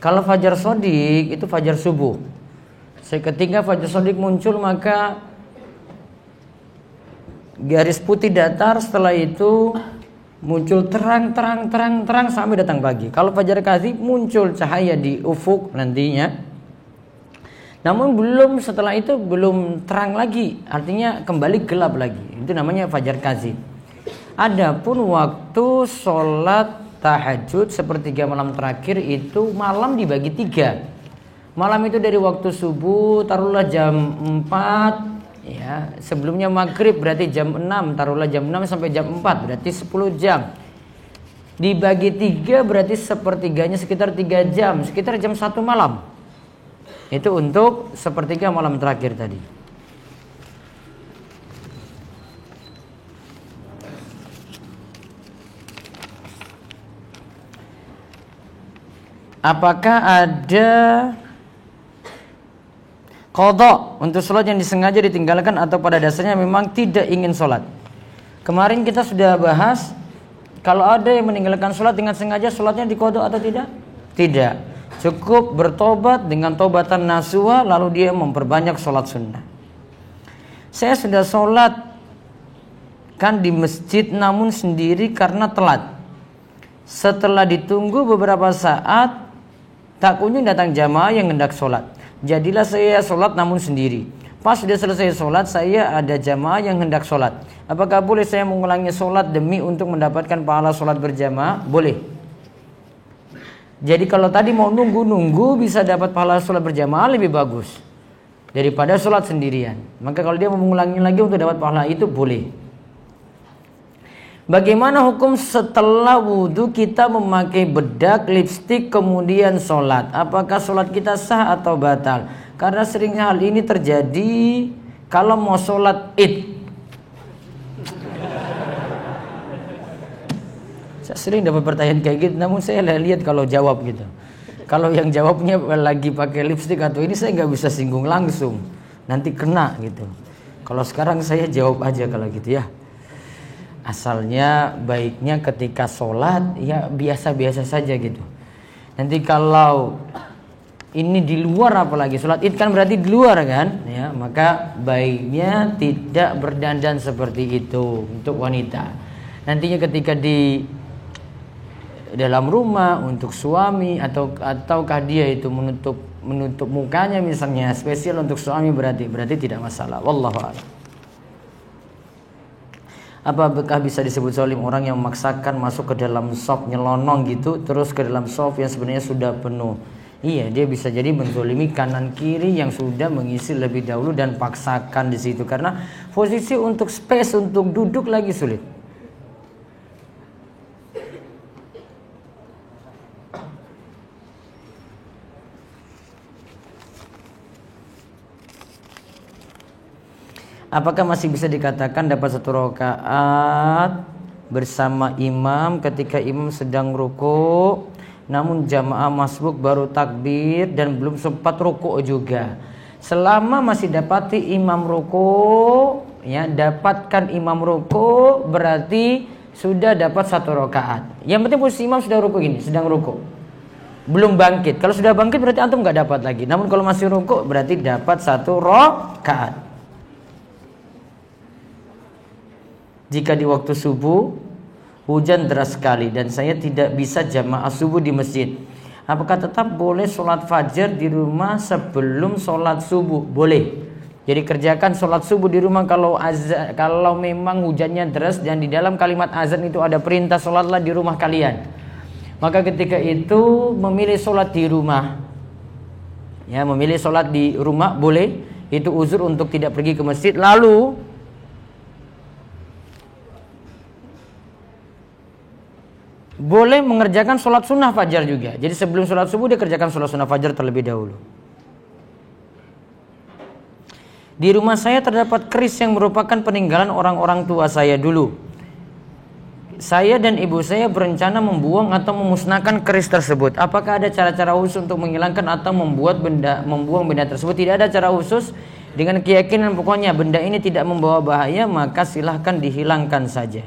Kalau fajar shadiq itu fajar subuh. Ketika fajar shadiq muncul maka garis putih datar, setelah itu muncul terang sampai datang pagi. Kalau fajar kadzib muncul cahaya di ufuk nantinya. Namun setelah itu belum terang lagi, artinya kembali gelap lagi. Itu namanya fajar kadzib. Adapun waktu sholat tahajud sepertiga malam terakhir itu malam dibagi 3. Malam itu dari waktu subuh taruhlah jam 4. Ya, sebelumnya maghrib berarti jam 6, taruhlah jam 6 sampai jam 4 berarti 10 jam. Dibagi 3 berarti sepertiganya sekitar 3 jam, sekitar jam 1 malam. Itu untuk sepertiga malam terakhir tadi. Apakah ada qadha untuk sholat yang disengaja ditinggalkan atau pada dasarnya memang tidak ingin sholat? Kemarin kita sudah bahas kalau ada yang meninggalkan sholat dengan sengaja, sholatnya diqadha atau tidak? Tidak. Cukup bertobat dengan tobatan nasuha lalu dia memperbanyak sholat sunnah. Saya sudah sholat kan di masjid namun sendiri karena telat. Setelah ditunggu beberapa saat tak kunjung datang jamaah yang hendak sholat. Jadilah saya sholat namun sendiri. Pas sudah selesai sholat, saya ada jamaah yang hendak sholat. Apakah boleh saya mengulangi sholat demi untuk mendapatkan pahala sholat berjamaah? Boleh. Jadi kalau tadi mau nunggu bisa dapat pahala sholat berjamaah lebih bagus daripada sholat sendirian. Maka kalau dia mau mengulangi lagi untuk dapat pahala itu boleh. Bagaimana hukum setelah wudhu kita memakai bedak, lipstik, kemudian sholat? Apakah sholat kita sah atau batal? Karena seringnya hal ini terjadi kalau mau sholat id. Saya sering dapat pertanyaan kayak gitu, namun saya lihat kalau jawab gitu. Kalau yang jawabnya lagi pakai lipstik atau ini saya nggak bisa singgung langsung, nanti kena gitu. Kalau sekarang saya jawab aja kalau gitu ya. Asalnya baiknya ketika sholat ya biasa-biasa saja gitu. Nanti kalau ini di luar, apalagi sholat id kan berarti di luar kan ya, maka baiknya tidak berdandan seperti itu untuk wanita. Nantinya ketika di dalam rumah untuk suami ataukah dia itu menutup mukanya misalnya spesial untuk suami berarti tidak masalah. Wallahu a'lam. Apakah bisa disebut zalim orang yang memaksakan masuk ke dalam shop nyelonong gitu terus ke dalam shop yang sebenarnya sudah penuh? Iya, dia bisa jadi menzalimi kanan kiri yang sudah mengisi lebih dahulu dan paksakan di situ karena posisi untuk space untuk duduk lagi sulit. Apakah masih bisa dikatakan dapat satu rakaat bersama imam ketika imam sedang ruku, namun jamaah masbuk baru takbir dan belum sempat ruku juga? Selama masih dapati imam ruku, ya dapatkan imam ruku berarti sudah dapat satu rakaat. Yang penting posisi imam sudah ruku gini, sedang ruku, belum bangkit. Kalau sudah bangkit berarti antum nggak dapat lagi. Namun kalau masih ruku berarti dapat satu rakaat. Jika di waktu subuh hujan deras sekali dan saya tidak bisa jamaah subuh di masjid, apakah tetap boleh sholat fajar di rumah sebelum sholat subuh? Boleh. Jadi kerjakan sholat subuh di rumah kalau memang hujannya deras dan di dalam kalimat azan itu ada perintah sholatlah di rumah kalian. Maka ketika itu memilih sholat di rumah, ya memilih sholat di rumah boleh. Itu uzur untuk tidak pergi ke masjid. Lalu boleh mengerjakan sholat sunnah fajar juga. Jadi sebelum sholat subuh dia kerjakan sholat sunnah fajar terlebih dahulu. Di rumah saya terdapat keris yang merupakan peninggalan orang-orang tua saya dulu. Saya dan ibu saya berencana membuang atau memusnahkan keris tersebut. Apakah ada cara-cara khusus untuk menghilangkan atau membuang benda tersebut? Tidak ada cara khusus. Dengan keyakinan pokoknya benda ini tidak membawa bahaya, maka silahkan dihilangkan saja.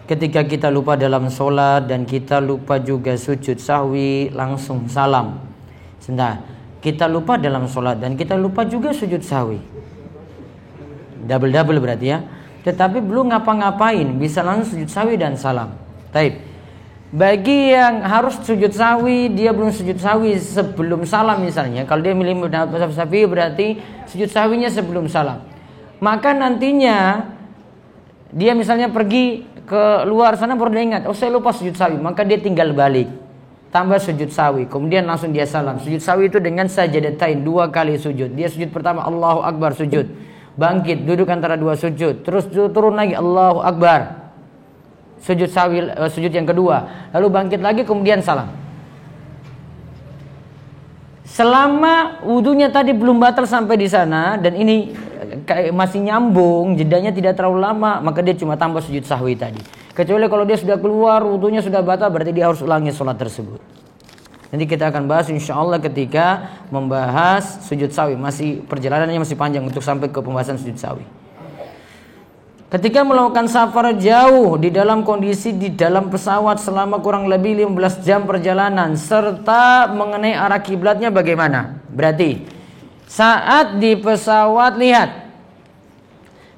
Ketika kita lupa dalam sholat dan kita lupa juga sujud sahwi, langsung salam. Sebentar, kita lupa dalam sholat dan kita lupa juga sujud sahwi. Double berarti ya. Tetapi belum ngapa-ngapain, bisa langsung sujud sahwi dan salam. Taib. Bagi yang harus sujud sahwi, dia belum sujud sahwi sebelum salam misalnya. Kalau dia milih madhab Syafi'i berarti sujud sahwinya sebelum salam. Maka nantinya dia misalnya pergi ke luar sana baru dia ingat, oh saya lupa sujud sahwi, maka dia tinggal balik tambah sujud sahwi, kemudian langsung dia salam. Sujud sahwi itu dengan sajadatain, 2 kali sujud. Dia sujud pertama Allahu Akbar, sujud, bangkit, duduk antara 2 sujud, terus turun lagi Allahu Akbar, sujud sahwi, sujud yang kedua, lalu bangkit lagi kemudian salam. Selama wudunya tadi belum batal sampai di sana, dan ini masih nyambung, jedanya tidak terlalu lama, maka dia cuma tambah sujud sahwi tadi. Kecuali kalau dia sudah keluar, wudunya sudah batal, berarti dia harus ulangi sholat tersebut. Nanti kita akan bahas insya Allah ketika membahas sujud sahwi. Perjalanannya masih panjang untuk sampai ke pembahasan sujud sahwi. Ketika melakukan safar jauh di dalam kondisi di dalam pesawat selama kurang lebih 15 jam perjalanan serta mengenai arah kiblatnya bagaimana? Berarti saat di pesawat lihat,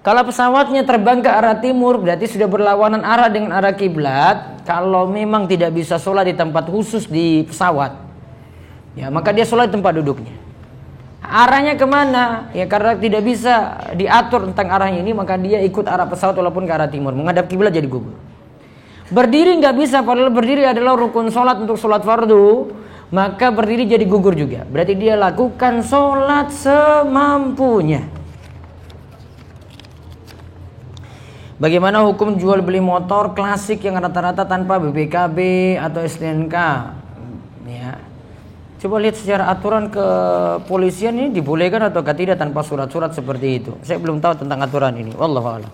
kalau pesawatnya terbang ke arah timur berarti sudah berlawanan arah dengan arah kiblat. Kalau memang tidak bisa sholat di tempat khusus di pesawat, ya maka dia sholat di tempat duduknya. Arahnya kemana? Ya karena tidak bisa diatur tentang arahnya ini, maka dia ikut arah pesawat walaupun ke arah timur, menghadap kiblat jadi gugur. Berdiri nggak bisa, padahal berdiri adalah rukun sholat untuk sholat fardu, maka berdiri jadi gugur juga. Berarti dia lakukan sholat semampunya. Bagaimana hukum jual beli motor klasik yang rata-rata tanpa BPKB atau STNK? Ya. Coba lihat secara aturan kepolisian ini dibolehkan atau tidak tanpa surat-surat seperti itu. Saya belum tahu tentang aturan ini. Wallahu a'lam.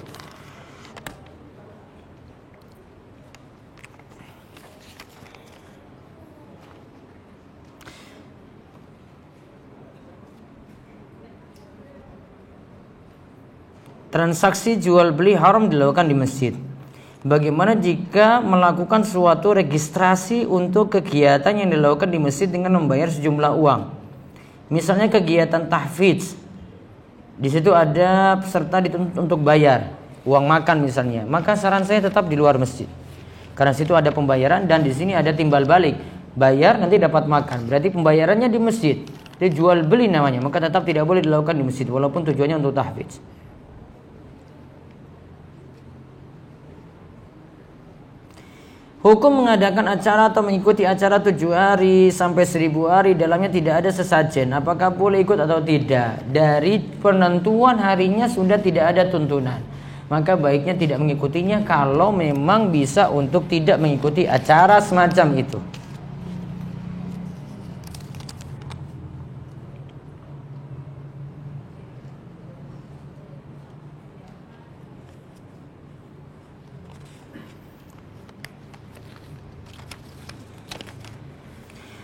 Transaksi jual beli haram dilakukan di masjid. Bagaimana jika melakukan suatu registrasi untuk kegiatan yang dilakukan di masjid dengan membayar sejumlah uang? Misalnya kegiatan tahfidz, di situ ada peserta dituntut untuk bayar uang makan misalnya, maka saran saya tetap di luar masjid. Karena situ ada pembayaran dan di sini ada timbal balik, bayar nanti dapat makan. Berarti pembayarannya di masjid, itu jual beli namanya, maka tetap tidak boleh dilakukan di masjid walaupun tujuannya untuk tahfidz. Hukum mengadakan acara atau mengikuti acara 7 hari sampai 1000 hari dalamnya tidak ada sesajen. Apakah boleh ikut atau tidak? Dari penentuan harinya sudah tidak ada tuntunan. Maka baiknya tidak mengikutinya kalau memang bisa untuk tidak mengikuti acara semacam itu.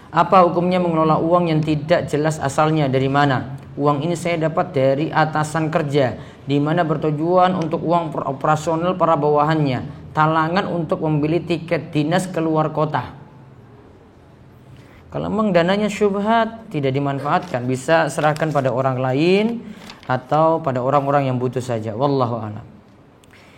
Apa hukumnya mengelola uang yang tidak jelas asalnya dari mana? Uang ini saya dapat dari atasan kerja, di mana bertujuan untuk uang operasional para bawahannya, talangan untuk membeli tiket dinas keluar kota. Kalau memang dananya syubhat, tidak dimanfaatkan, bisa serahkan pada orang lain atau pada orang-orang yang butuh saja. Wallahu a'lam.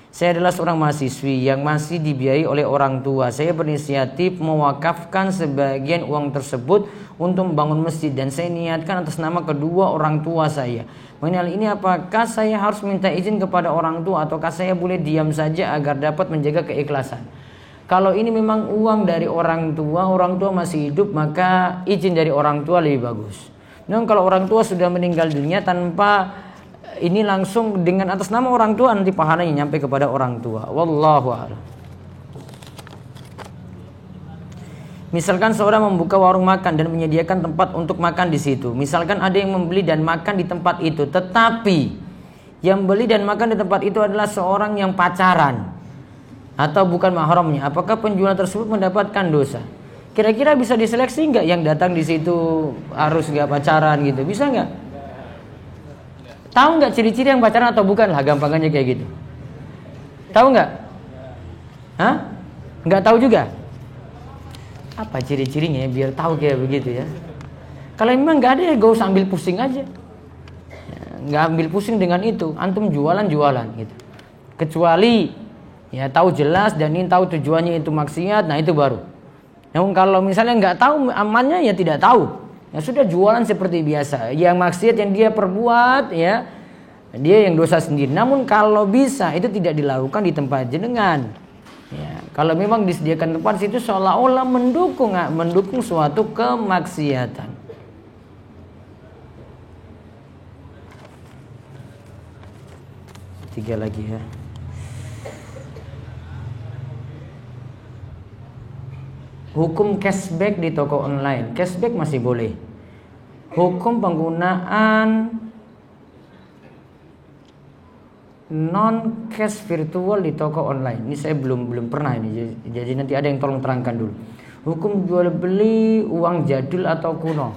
Saya adalah seorang mahasiswi yang masih dibiayai oleh orang tua. Saya berinisiatif mewakafkan sebagian uang tersebut untuk membangun masjid dan saya niatkan atas nama kedua orang tua saya. Mengenai hal ini apakah saya harus minta izin kepada orang tua ataukah saya boleh diam saja agar dapat menjaga keikhlasan? Kalau ini memang uang dari orang tua masih hidup, maka izin dari orang tua lebih bagus. Namun kalau orang tua sudah meninggal dunia tanpa ini langsung dengan atas nama orang tua, nanti pahalanya nyampe kepada orang tua. Wallahu a'lam. Misalkan seorang membuka warung makan dan menyediakan tempat untuk makan di situ. Misalkan ada yang membeli dan makan di tempat itu, tetapi yang beli dan makan di tempat itu adalah seorang yang pacaran atau bukan mahramnya. Apakah penjual tersebut mendapatkan dosa? Kira-kira bisa diseleksi nggak yang datang di situ harus nggak pacaran gitu? Bisa nggak? Tahu nggak ciri-ciri yang pacaran atau bukan lah, gampangannya kayak gitu. Tahu nggak? Hah? Nggak tahu juga? Apa ciri-cirinya ya, biar tahu kayak begitu ya. Kalau memang nggak ada ya gak usah ambil pusing aja. Nggak ambil pusing dengan itu. Antum jualan-jualan gitu. Kecuali ya tahu jelas dan ini tahu tujuannya itu maksiat, nah itu baru. Namun kalau misalnya nggak tahu amannya ya tidak tahu. Ya sudah jualan seperti biasa. Yang maksiat yang dia perbuat ya dia yang dosa sendiri. Namun kalau bisa itu tidak dilakukan di tempat jenengan. Ya, kalau memang disediakan tempat situ seolah-olah mendukung suatu kemaksiatan. Tiga lagi ya. Hukum cashback di toko online. Cashback masih boleh. Hukum penggunaan non cash virtual di toko online. Ini saya belum pernah ini. Jadi nanti ada yang tolong terangkan dulu. Hukum jual beli uang jadul atau kuno.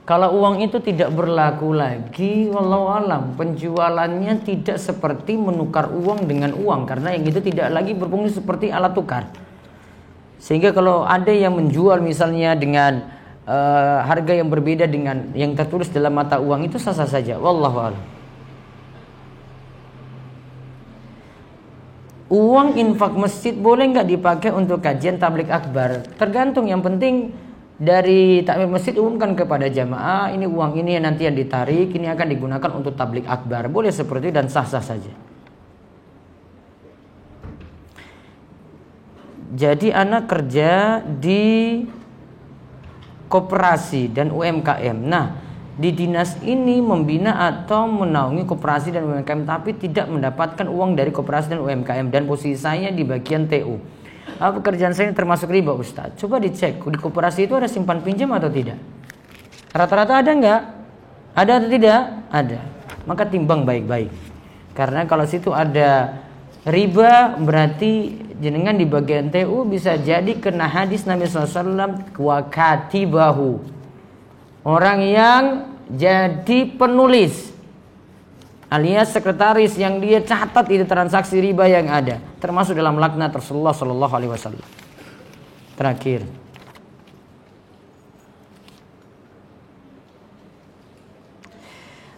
Kalau uang itu tidak berlaku lagi, wallahu alam, penjualannya tidak seperti menukar uang dengan uang, karena yang itu tidak lagi berfungsi seperti alat tukar. Sehingga kalau ada yang menjual misalnya dengan harga yang berbeda dengan yang tertulis dalam mata uang, itu sah-sah saja, wallahu alam. Uang infak masjid boleh nggak dipakai untuk kajian tablik akbar? Tergantung, yang penting dari takmir masjid umumkan kepada jamaah, ini uang ini nanti yang ditarik, ini akan digunakan untuk tablik akbar. Boleh seperti itu dan sah-sah saja. Jadi anak kerja di koperasi dan UMKM. Nah, di dinas ini membina atau menaungi koperasi dan UMKM, tapi tidak mendapatkan uang dari koperasi dan UMKM, dan posisi saya di bagian TU. Pekerjaan saya termasuk riba, Ustaz? Coba dicek di koperasi itu ada simpan pinjam atau tidak. Rata-rata ada nggak? Ada atau tidak? Ada. Maka timbang baik-baik. Karena kalau situ ada riba, berarti jenengan di bagian TU bisa jadi kena hadis Nabi SAW, wa katibahu, orang yang jadi penulis alias sekretaris yang dia catat itu transaksi riba yang ada, termasuk dalam laknat Rasulullah sallallahu alaihi wasallam. Terakhir,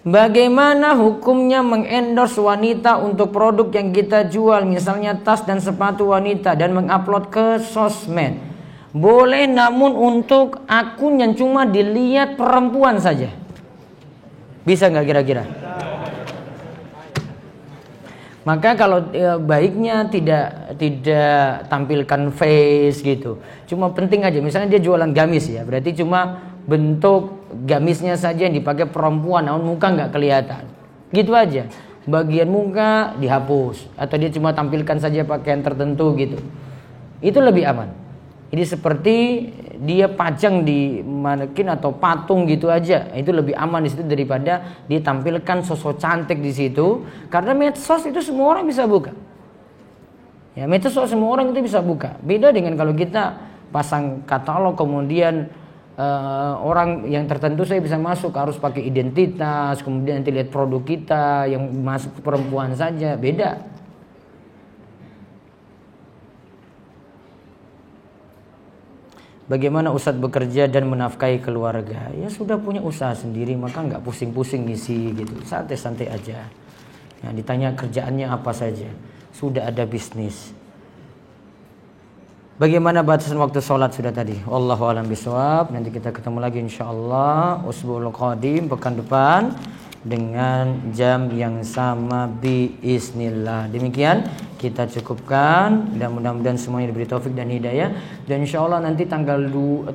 bagaimana hukumnya mengendorse wanita untuk produk yang kita jual, misalnya tas dan sepatu wanita, dan mengupload ke sosmed? Boleh, namun untuk akun yang cuma dilihat perempuan saja. Bisa nggak kira-kira? Maka kalau baiknya tidak tampilkan face gitu. Cuma penting aja, misalnya dia jualan gamis ya, berarti cuma bentuk gamisnya saja yang dipakai perempuan, namun muka nggak kelihatan. Gitu aja. Bagian muka dihapus, atau dia cuma tampilkan saja pakaian tertentu gitu. Itu lebih aman. Ini seperti dia pajang di manekin atau patung gitu aja. Itu lebih aman di situ daripada dia tampilkan sosok cantik di situ. Karena medsos itu semua orang bisa buka. Ya, medsos semua orang itu bisa buka. Beda dengan kalau kita pasang katalog kemudian orang yang tertentu saya bisa masuk, harus pakai identitas, kemudian nanti lihat produk kita yang masuk perempuan saja, beda. Bagaimana Ustadz bekerja dan menafkahi keluarga? Ya sudah punya usaha sendiri, maka nggak pusing-pusing ngisi gitu, santai-santai aja. Ya, ditanya kerjaannya apa saja, sudah ada bisnis. Bagaimana batasan waktu sholat sudah tadi. Wallahu a'lam bishawab. Nanti kita ketemu lagi insyaallah usbu'ul qadim, pekan depan, dengan jam yang sama biiznillah. Demikian kita cukupkan, dan mudah-mudahan semuanya diberi taufik dan hidayah. Dan insyaallah nanti tanggal 31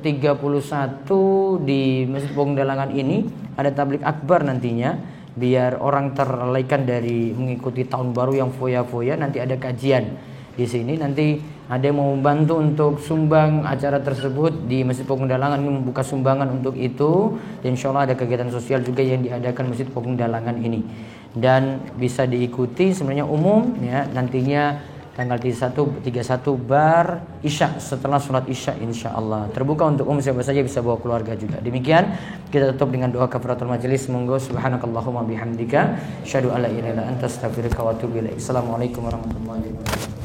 di Masjid Pongdalangan ini ada tablik akbar nantinya, biar orang terlalaikan dari mengikuti tahun baru yang foya-foya. Nanti ada kajian di sini, nanti ada yang mau membantu untuk sumbang acara tersebut di Masjid Pongdalangan, membuka sumbangan untuk itu. Dan insyaallah ada kegiatan sosial juga yang diadakan Masjid Pongdalangan ini, dan bisa diikuti sebenarnya umum ya, nantinya tanggal 31 bar Isya, setelah sholat Isya insyaallah. Terbuka untuk umum, siapa saja bisa bawa keluarga juga. Demikian kita tutup dengan doa kafaratul majelis. Monggo subhanakallahumma bihamdika asyhadu alla ilaha illa anta astaghfiruka wa atubu ilaik. Assalamualaikum warahmatullahi wabarakatuh.